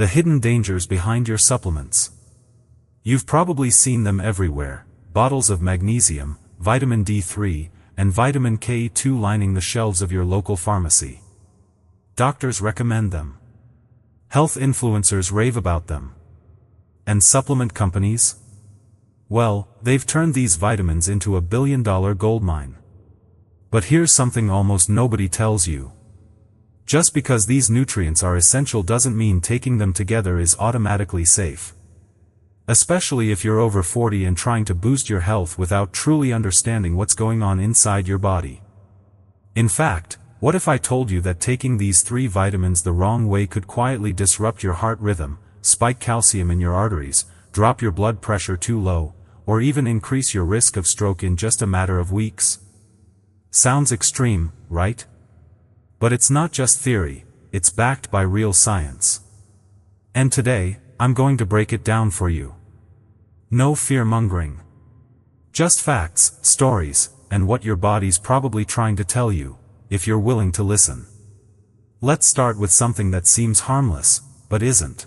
The hidden dangers behind your supplements. You've probably seen them everywhere: bottles of magnesium, vitamin D3, and vitamin K2 lining the shelves of your local pharmacy. Doctors recommend them. Health influencers rave about them. And supplement companies? Well, they've turned these vitamins into a billion-dollar goldmine. But here's something almost nobody tells you. Just because these nutrients are essential doesn't mean taking them together is automatically safe. Especially if you're over 40 and trying to boost your health without truly understanding what's going on inside your body. In fact, what if I told you that taking these 3 vitamins the wrong way could quietly disrupt your heart rhythm, spike calcium in your arteries, drop your blood pressure too low, or even increase your risk of stroke in just a matter of weeks? Sounds extreme, right? But it's not just theory, it's backed by real science. And today, I'm going to break it down for you. No fear-mongering. Just facts, stories, and what your body's probably trying to tell you, if you're willing to listen. Let's start with something that seems harmless, but isn't.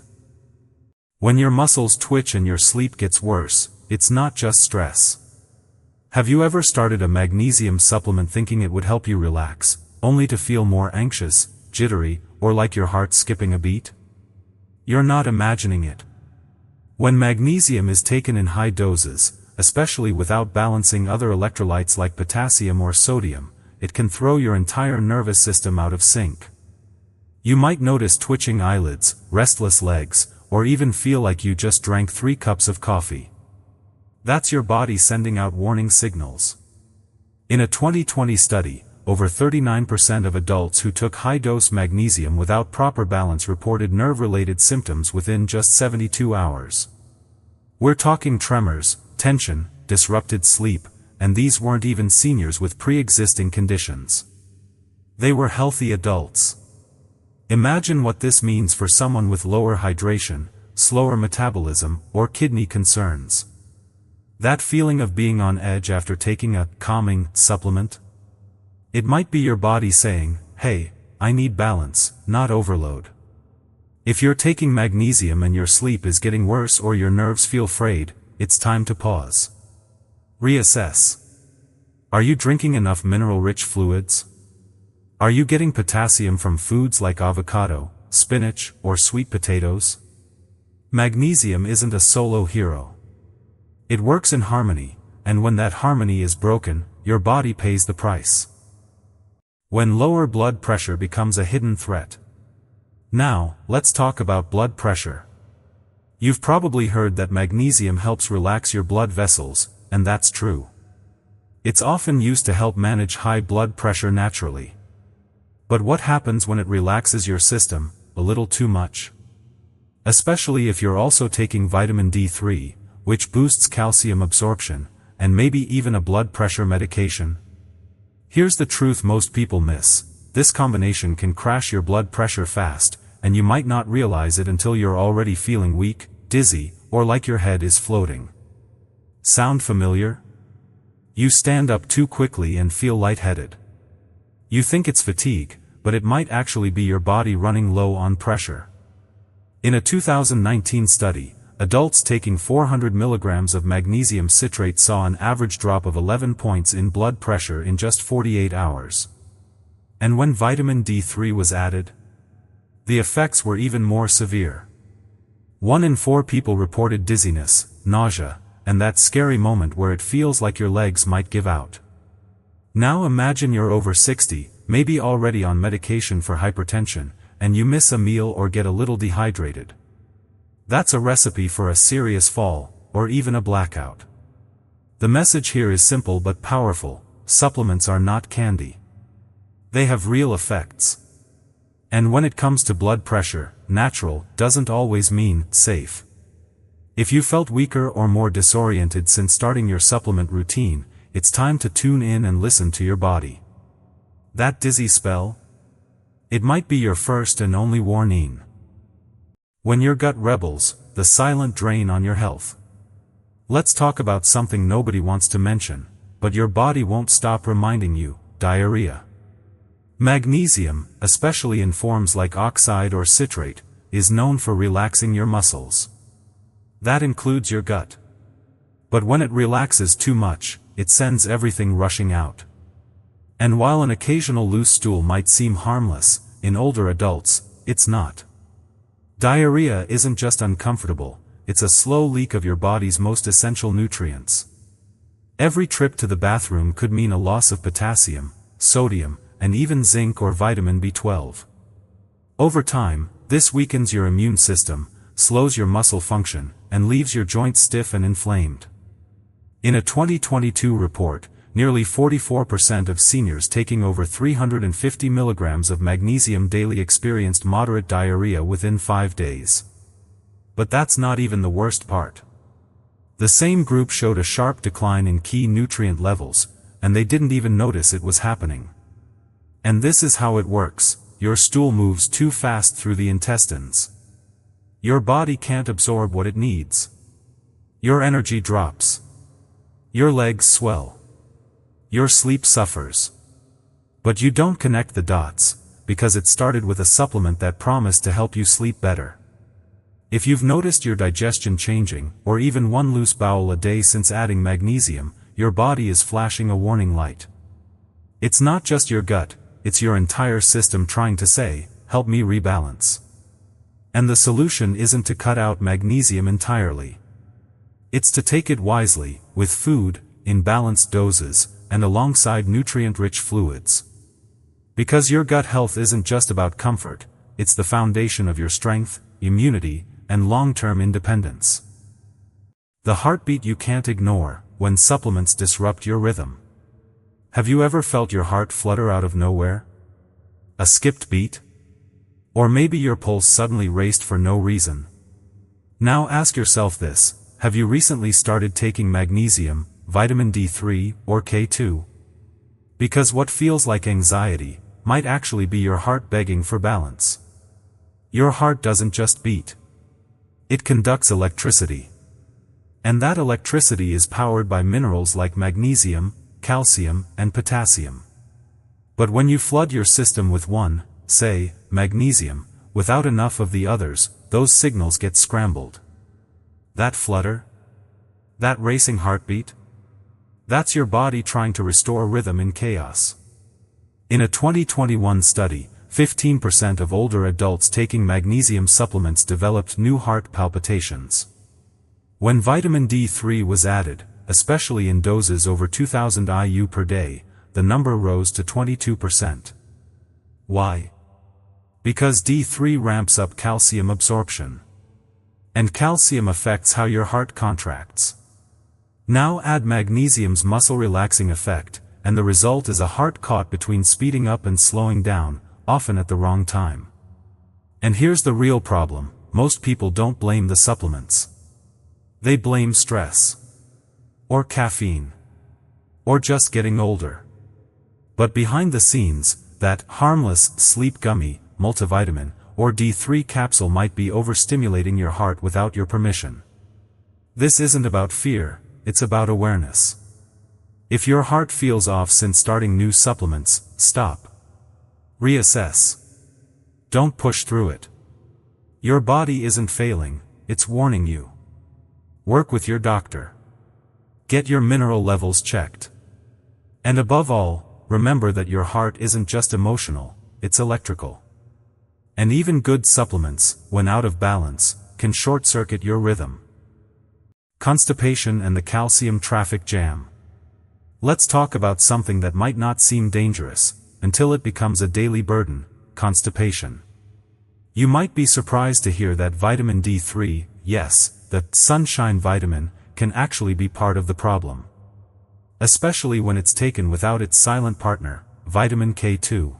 When your muscles twitch and your sleep gets worse, it's not just stress. Have you ever started a magnesium supplement thinking it would help you relax, only to feel more anxious, jittery, or like your heart skipping a beat? You're not imagining it. When magnesium is taken in high doses, especially without balancing other electrolytes like potassium or sodium, it can throw your entire nervous system out of sync. You might notice twitching eyelids, restless legs, or even feel like you just drank 3 cups of coffee. That's your body sending out warning signals. In a 2020 study, over 39% of adults who took high-dose magnesium without proper balance reported nerve-related symptoms within just 72 hours. We're talking tremors, tension, disrupted sleep, and these weren't even seniors with pre-existing conditions. They were healthy adults. Imagine what this means for someone with lower hydration, slower metabolism, or kidney concerns. That feeling of being on edge after taking a calming supplement? It might be your body saying, "Hey, I need balance, not overload." If you're taking magnesium and your sleep is getting worse or your nerves feel frayed, it's time to pause. Reassess. Are you drinking enough mineral-rich fluids? Are you getting potassium from foods like avocado, spinach, or sweet potatoes? Magnesium isn't a solo hero. It works in harmony, and when that harmony is broken, your body pays the price. When lower blood pressure becomes a hidden threat. Now, let's talk about blood pressure. You've probably heard that magnesium helps relax your blood vessels, and that's true. It's often used to help manage high blood pressure naturally. But what happens when it relaxes your system a little too much? Especially if you're also taking vitamin D3, which boosts calcium absorption, and maybe even a blood pressure medication. Here's the truth most people miss: this combination can crash your blood pressure fast, and you might not realize it until you're already feeling weak, dizzy, or like your head is floating. Sound familiar? You stand up too quickly and feel lightheaded. You think it's fatigue, but it might actually be your body running low on pressure. In a 2019 study, adults taking 400 milligrams of magnesium citrate saw an average drop of 11 points in blood pressure in just 48 hours. And when vitamin D3 was added, the effects were even more severe. 1 in 4 people reported dizziness, nausea, and that scary moment where it feels like your legs might give out. Now imagine you're over 60, maybe already on medication for hypertension, and you miss a meal or get a little dehydrated. That's a recipe for a serious fall, or even a blackout. The message here is simple but powerful: supplements are not candy. They have real effects. And when it comes to blood pressure, natural doesn't always mean safe. If you felt weaker or more disoriented since starting your supplement routine, it's time to tune in and listen to your body. That dizzy spell? It might be your first and only warning. When your gut rebels, the silent drain on your health. Let's talk about something nobody wants to mention, but your body won't stop reminding you: diarrhea. Magnesium, especially in forms like oxide or citrate, is known for relaxing your muscles. That includes your gut. But when it relaxes too much, it sends everything rushing out. And while an occasional loose stool might seem harmless, in older adults, it's not. Diarrhea isn't just uncomfortable, it's a slow leak of your body's most essential nutrients. Every trip to the bathroom could mean a loss of potassium, sodium, and even zinc or vitamin B12. Over time, this weakens your immune system, slows your muscle function, and leaves your joints stiff and inflamed. In a 2022 report, nearly 44% of seniors taking over 350 milligrams of magnesium daily experienced moderate diarrhea within 5 days. But that's not even the worst part. The same group showed a sharp decline in key nutrient levels, and they didn't even notice it was happening. And this is how it works: your stool moves too fast through the intestines. Your body can't absorb what it needs. Your energy drops. Your legs swell. Your sleep suffers. But you don't connect the dots, because it started with a supplement that promised to help you sleep better. If you've noticed your digestion changing, or even one loose bowel a day since adding magnesium, your body is flashing a warning light. It's not just your gut, it's your entire system trying to say, help me rebalance. And the solution isn't to cut out magnesium entirely. It's to take it wisely, with food, in balanced doses, and alongside nutrient-rich fluids. Because your gut health isn't just about comfort, it's the foundation of your strength, immunity, and long-term independence. The heartbeat you can't ignore, when supplements disrupt your rhythm. Have you ever felt your heart flutter out of nowhere? A skipped beat? Or maybe your pulse suddenly raced for no reason? Now ask yourself this: have you recently started taking magnesium, vitamin D3, or K2? Because what feels like anxiety might actually be your heart begging for balance. Your heart doesn't just beat. It conducts electricity. And that electricity is powered by minerals like magnesium, calcium, and potassium. But when you flood your system with one, say, magnesium, without enough of the others, those signals get scrambled. That flutter? That racing heartbeat? That's your body trying to restore rhythm in chaos. In a 2021 study, 15% of older adults taking magnesium supplements developed new heart palpitations. When vitamin D3 was added, especially in doses over 2000 IU per day, the number rose to 22%. Why? Because D3 ramps up calcium absorption. And calcium affects how your heart contracts. Now add magnesium's muscle-relaxing effect, and the result is a heart caught between speeding up and slowing down, often at the wrong time. And here's the real problem: most people don't blame the supplements. They blame stress. Or caffeine. Or just getting older. But behind the scenes, that harmless sleep gummy, multivitamin, or D3 capsule might be overstimulating your heart without your permission. This isn't about fear, it's about awareness. If your heart feels off since starting new supplements, stop. Reassess. Don't push through it. Your body isn't failing, it's warning you. Work with your doctor. Get your mineral levels checked. And above all, remember that your heart isn't just emotional, it's electrical. And even good supplements, when out of balance, can short-circuit your rhythm. Constipation and the calcium traffic jam. Let's talk about something that might not seem dangerous, until it becomes a daily burden: constipation. You might be surprised to hear that vitamin D3, yes, the sunshine vitamin, can actually be part of the problem. Especially when it's taken without its silent partner, vitamin K2.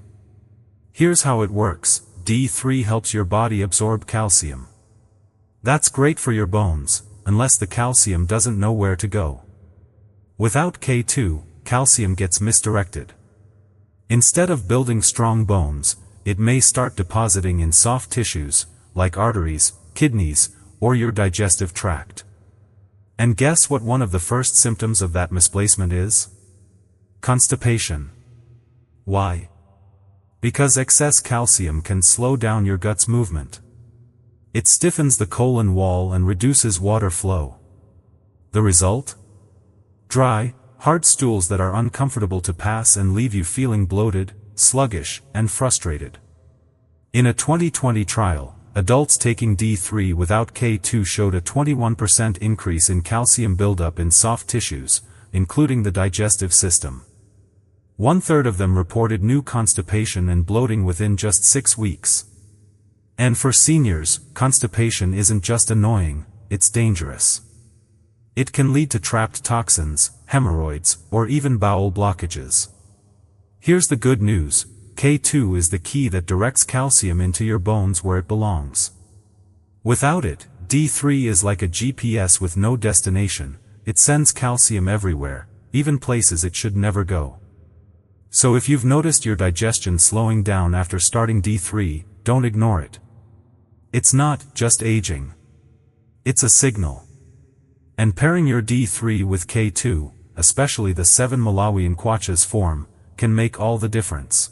Here's how it works: D3 helps your body absorb calcium. That's great for your bones, unless the calcium doesn't know where to go. Without K2, calcium gets misdirected. Instead of building strong bones, it may start depositing in soft tissues, like arteries, kidneys, or your digestive tract. And guess what one of the first symptoms of that misplacement is? Constipation. Why? Because excess calcium can slow down your gut's movement. It stiffens the colon wall and reduces water flow. The result? Dry, hard stools that are uncomfortable to pass and leave you feeling bloated, sluggish, and frustrated. In a 2020 trial, adults taking D3 without K2 showed a 21% increase in calcium buildup in soft tissues, including the digestive system. 1/3 of them reported new constipation and bloating within just 6 weeks. And for seniors, constipation isn't just annoying, it's dangerous. It can lead to trapped toxins, hemorrhoids, or even bowel blockages. Here's the good news: K2 is the key that directs calcium into your bones where it belongs. Without it, D3 is like a GPS with no destination. It sends calcium everywhere, even places it should never go. So if you've noticed your digestion slowing down after starting D3, don't ignore it. It's not just aging. It's a signal. And pairing your D3 with K2, especially the 7 Malawian Kwacha's form, can make all the difference.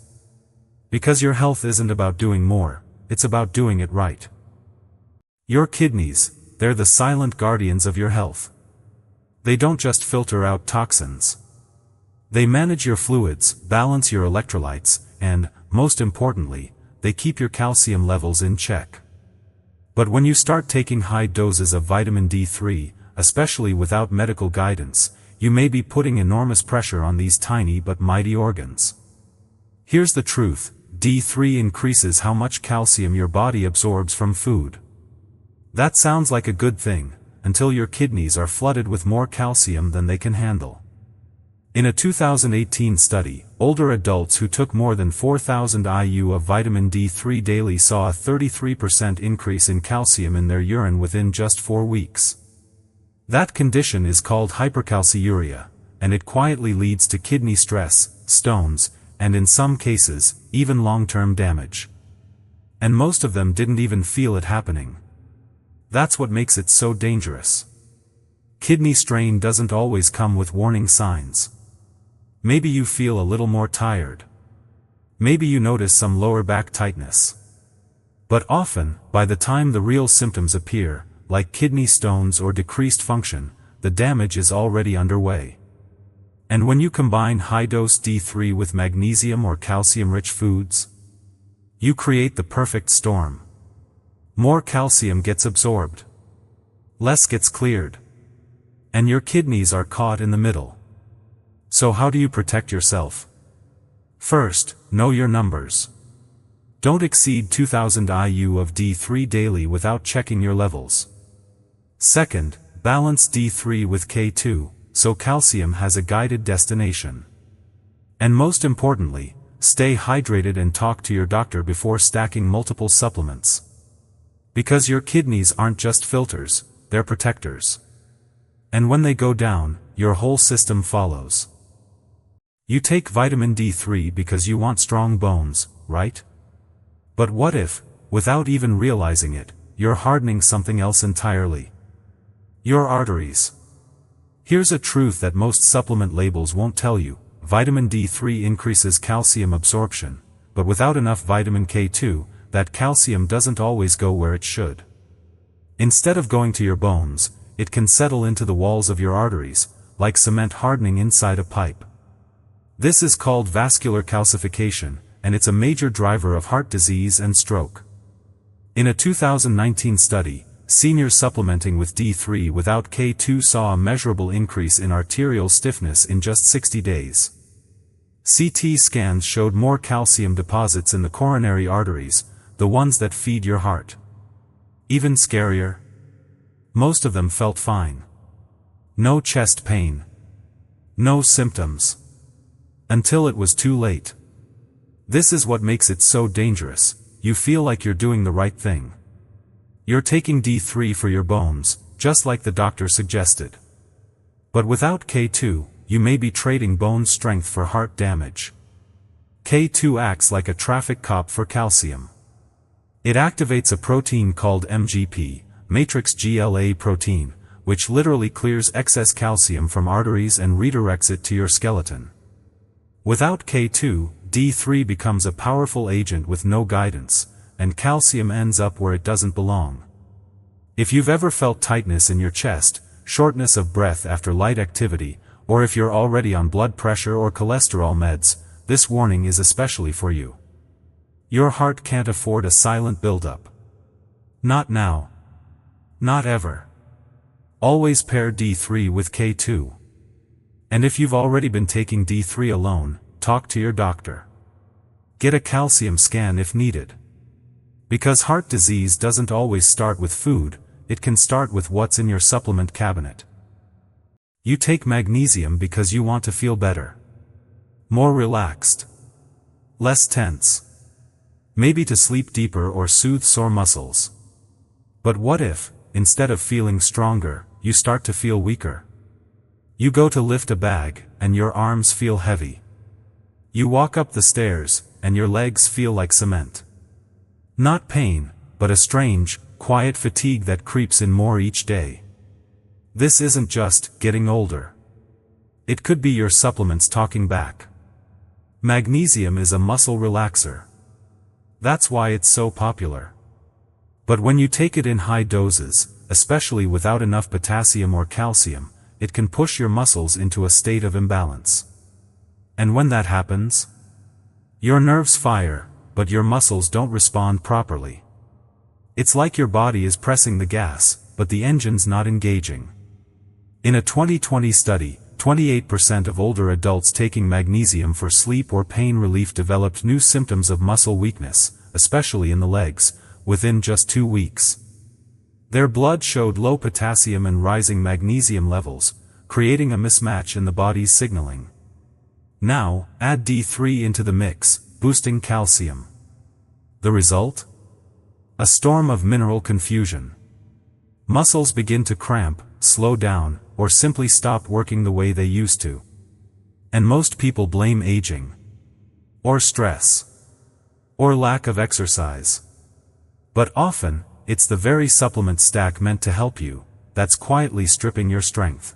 Because your health isn't about doing more, it's about doing it right. Your kidneys, they're the silent guardians of your health. They don't just filter out toxins. They manage your fluids, balance your electrolytes, and, most importantly, they keep your calcium levels in check. But when you start taking high doses of vitamin D3, especially without medical guidance, you may be putting enormous pressure on these tiny but mighty organs. Here's the truth: D3 increases how much calcium your body absorbs from food. That sounds like a good thing, until your kidneys are flooded with more calcium than they can handle. In a 2018 study, older adults who took more than 4,000 IU of vitamin D3 daily saw a 33% increase in calcium in their urine within just 4 weeks. That condition is called hypercalciuria, and it quietly leads to kidney stress, stones, and in some cases, even long-term damage. And most of them didn't even feel it happening. That's what makes it so dangerous. Kidney strain doesn't always come with warning signs. Maybe you feel a little more tired. Maybe you notice some lower back tightness. But often, by the time the real symptoms appear, like kidney stones or decreased function, the damage is already underway. And when you combine high-dose D3 with magnesium or calcium-rich foods, you create the perfect storm. More calcium gets absorbed. Less gets cleared. And your kidneys are caught in the middle. So how do you protect yourself? First, know your numbers. Don't exceed 2,000 IU of D3 daily without checking your levels. Second, balance D3 with K2, so calcium has a guided destination. And most importantly, stay hydrated and talk to your doctor before stacking multiple supplements. Because your kidneys aren't just filters, they're protectors. And when they go down, your whole system follows. You take vitamin D3 because you want strong bones, right? But what if, without even realizing it, you're hardening something else entirely? Your arteries. Here's a truth that most supplement labels won't tell you: vitamin D3 increases calcium absorption, but without enough vitamin K2, that calcium doesn't always go where it should. Instead of going to your bones, it can settle into the walls of your arteries, like cement hardening inside a pipe. This is called vascular calcification, and it's a major driver of heart disease and stroke. In a 2019 study, seniors supplementing with D3 without K2 saw a measurable increase in arterial stiffness in just 60 days. CT scans showed more calcium deposits in the coronary arteries, the ones that feed your heart. Even scarier, most of them felt fine. No chest pain. No symptoms. Until it was too late. This is what makes it so dangerous: you feel like you're doing the right thing. You're taking D3 for your bones, just like the doctor suggested. But without K2, you may be trading bone strength for heart damage. K2 acts like a traffic cop for calcium. It activates a protein called MGP, matrix GLA protein, which literally clears excess calcium from arteries and redirects it to your skeleton. Without K2, D3 becomes a powerful agent with no guidance, and calcium ends up where it doesn't belong, If you've ever felt tightness in your chest, shortness of breath after light activity, or if you're already on blood pressure or cholesterol meds, this warning is especially for you. Your heart can't afford a silent buildup. Not now. Not ever. Always pair D3 with K2. And if you've already been taking D3 alone, talk to your doctor. Get a calcium scan if needed. Because heart disease doesn't always start with food, it can start with what's in your supplement cabinet. You take magnesium because you want to feel better. More relaxed. Less tense. Maybe to sleep deeper or soothe sore muscles. But what if, instead of feeling stronger, you start to feel weaker? You go to lift a bag, and your arms feel heavy. You walk up the stairs, and your legs feel like cement. Not pain, but a strange, quiet fatigue that creeps in more each day. This isn't just getting older. It could be your supplements talking back. Magnesium is a muscle relaxer. That's why it's so popular. But when you take it in high doses, especially without enough potassium or calcium, it can push your muscles into a state of imbalance. And when that happens, your nerves fire, but your muscles don't respond properly. It's like your body is pressing the gas, but the engine's not engaging. In a 2020 study, 28% of older adults taking magnesium for sleep or pain relief developed new symptoms of muscle weakness, especially in the legs, within just 2 weeks. Their blood showed low potassium and rising magnesium levels, creating a mismatch in the body's signaling. Now, add D3 into the mix, boosting calcium. The result? A storm of mineral confusion. Muscles begin to cramp, slow down, or simply stop working the way they used to. And most people blame aging. Or stress. Or lack of exercise. But often, it's the very supplement stack meant to help you, that's quietly stripping your strength.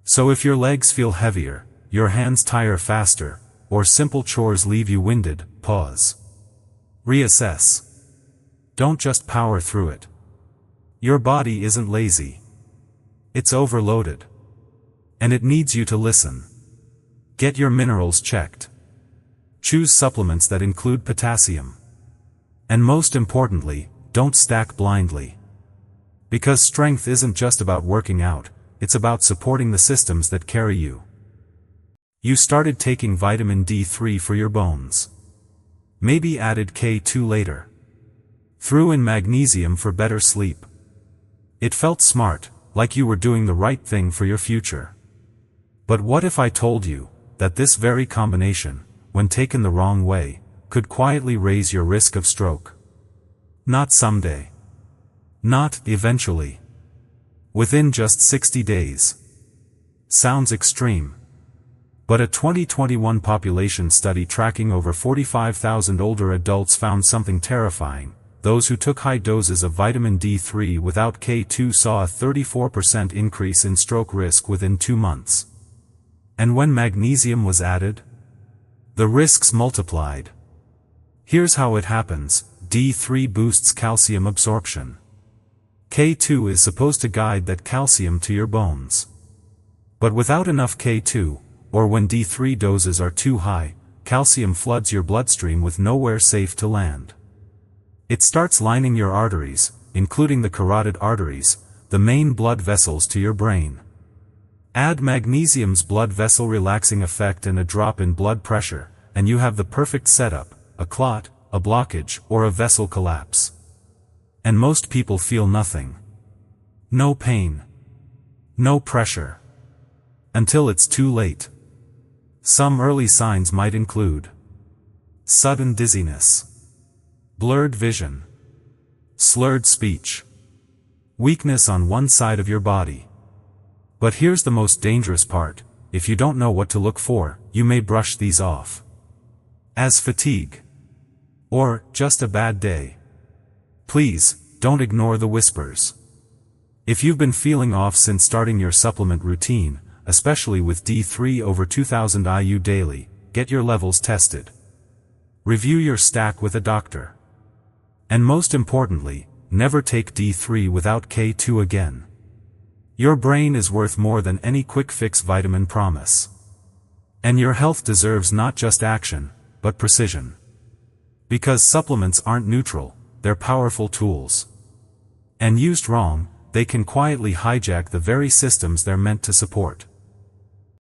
So if your legs feel heavier, your hands tire faster, or simple chores leave you winded, pause. Reassess. Don't just power through it. Your body isn't lazy. It's overloaded. And it needs you to listen. Get your minerals checked. Choose supplements that include potassium. And most importantly, don't stack blindly. Because strength isn't just about working out, it's about supporting the systems that carry you. You started taking vitamin D3 for your bones. Maybe added K2 later. Threw in magnesium for better sleep. It felt smart, like you were doing the right thing for your future. But what if I told you that this very combination, when taken the wrong way, could quietly raise your risk of stroke? Not someday. Not eventually. Within just 60 days. Sounds extreme. But a 2021 population study tracking over 45,000 older adults found something terrifying. Those who took high doses of vitamin D3 without K2 saw a 34% increase in stroke risk within 2 months. And when magnesium was added, the risks multiplied. Here's how it happens. D3 boosts calcium absorption. K2 is supposed to guide that calcium to your bones. But without enough K2, or when D3 doses are too high, calcium floods your bloodstream with nowhere safe to land. It starts lining your arteries, including the carotid arteries, the main blood vessels to your brain. Add magnesium's blood vessel relaxing effect and a drop in blood pressure, and you have the perfect setup, a clot, a blockage, or a vessel collapse. And most people feel nothing. No pain. No pressure. Until it's too late. Some early signs might include sudden dizziness, blurred vision, slurred speech, weakness on one side of your body. But here's the most dangerous part: if you don't know what to look for, you may brush these off as fatigue. Or, just a bad day. Please, don't ignore the whispers. If you've been feeling off since starting your supplement routine, especially with D3 over 2000 IU daily, get your levels tested. Review your stack with a doctor. And most importantly, never take D3 without K2 again. Your brain is worth more than any quick-fix vitamin promise. And your health deserves not just action, but precision. Because supplements aren't neutral, they're powerful tools. And used wrong, they can quietly hijack the very systems they're meant to support.